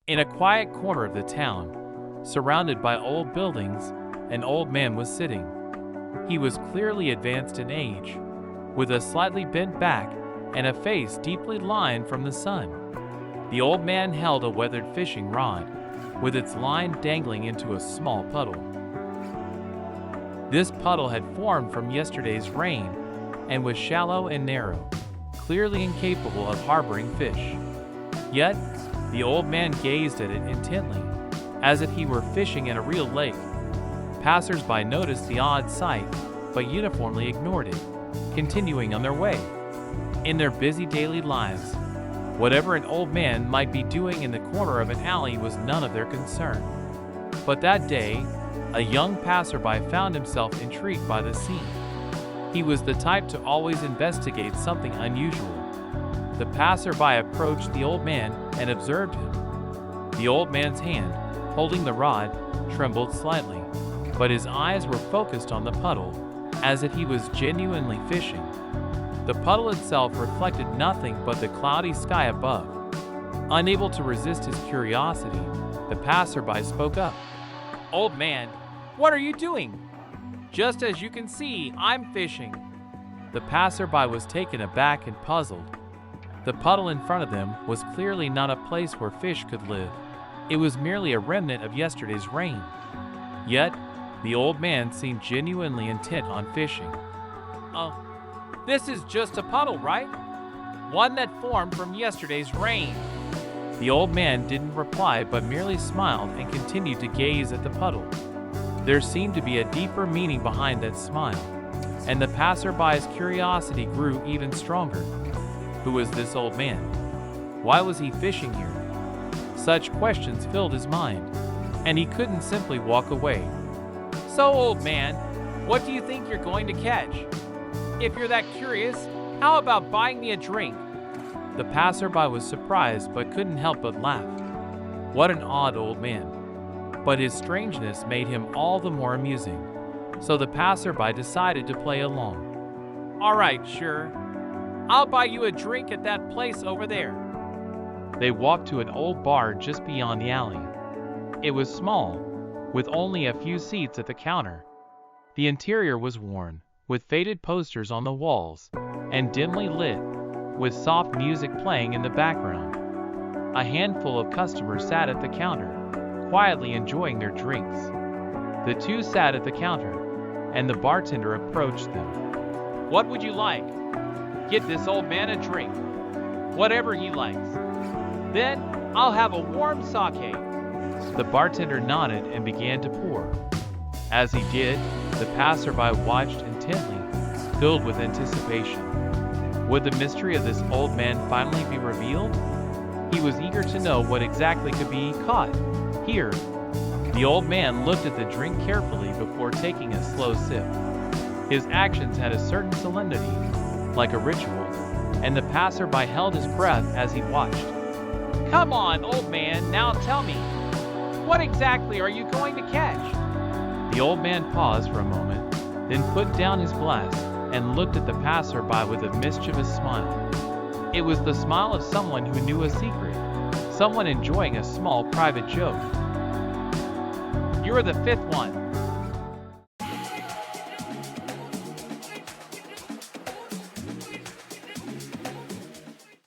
In a quiet corner of the town, surrounded by old buildings, an old man was sitting. He was clearly advanced in age, with a slightly bent back and a face deeply lined from the sun. The old man held a weathered fishing rod, with its line dangling into a small puddle. This puddle had formed from yesterday's rain and was shallow and narrow, clearly incapable of harboring fish. Yet, the old man gazed at it intently, as if he were fishing in a real lake. Passers-by noticed the odd sight, but uniformly ignored it, continuing on their way. In their busy daily lives, whatever an old man might be doing in the corner of an alley was none of their concern. But that day, a young passerby found himself intrigued by the scene. He was the type to always investigate something unusual. The passerby approached the old man and observed him. The old man's hand, holding the rod, trembled slightly, but his eyes were focused on the puddle, as if he was genuinely fishing. The puddle itself reflected nothing but the cloudy sky above. Unable to resist his curiosity, the passerby spoke up. "Old man, what are you doing?" "Just as you can see, I'm fishing." The passerby was taken aback and puzzled. The puddle in front of them was clearly not a place where fish could live. It was merely a remnant of yesterday's rain. Yet, the old man seemed genuinely intent on fishing. "Oh, this is just a puddle, right? One that formed from yesterday's rain." The old man didn't reply but merely smiled and continued to gaze at the puddle. There seemed to be a deeper meaning behind that smile, and the passerby's curiosity grew even stronger. Who was this old man? Why was he fishing here? Such questions filled his mind, and he couldn't simply walk away. "So, old man, what do you think you're going to catch? If you're that curious, how about buying me a drink?" The passerby was surprised but couldn't help but laugh. What an odd old man. But his strangeness made him all the more amusing, so the passerby decided to play along. "All right, sure. I'll buy you a drink at that place over there." They walked to an old bar just beyond the alley. It was small, with only a few seats at the counter. The interior was worn, with faded posters on the walls, and dimly lit, with soft music playing in the background. A handful of customers sat at the counter, quietly enjoying their drinks. The two sat at the counter, and the bartender approached them. "What would you like?" "Get this old man a drink. Whatever he likes. Then I'll have a warm sake." The bartender nodded and began to pour. As he did, the passerby watched intently, filled with anticipation. Would the mystery of this old man finally be revealed? He was eager to know what exactly could be caught here. The old man looked at the drink carefully before taking a slow sip. His actions had a certain solemnity, like a ritual, and the passerby held his breath as he watched. "Come on, old man, now tell me. What exactly are you going to catch?" The old man paused for a moment, then put down his glass and looked at the passerby with a mischievous smile. It was the smile of someone who knew a secret, someone enjoying a small private joke. "You're the fifth one.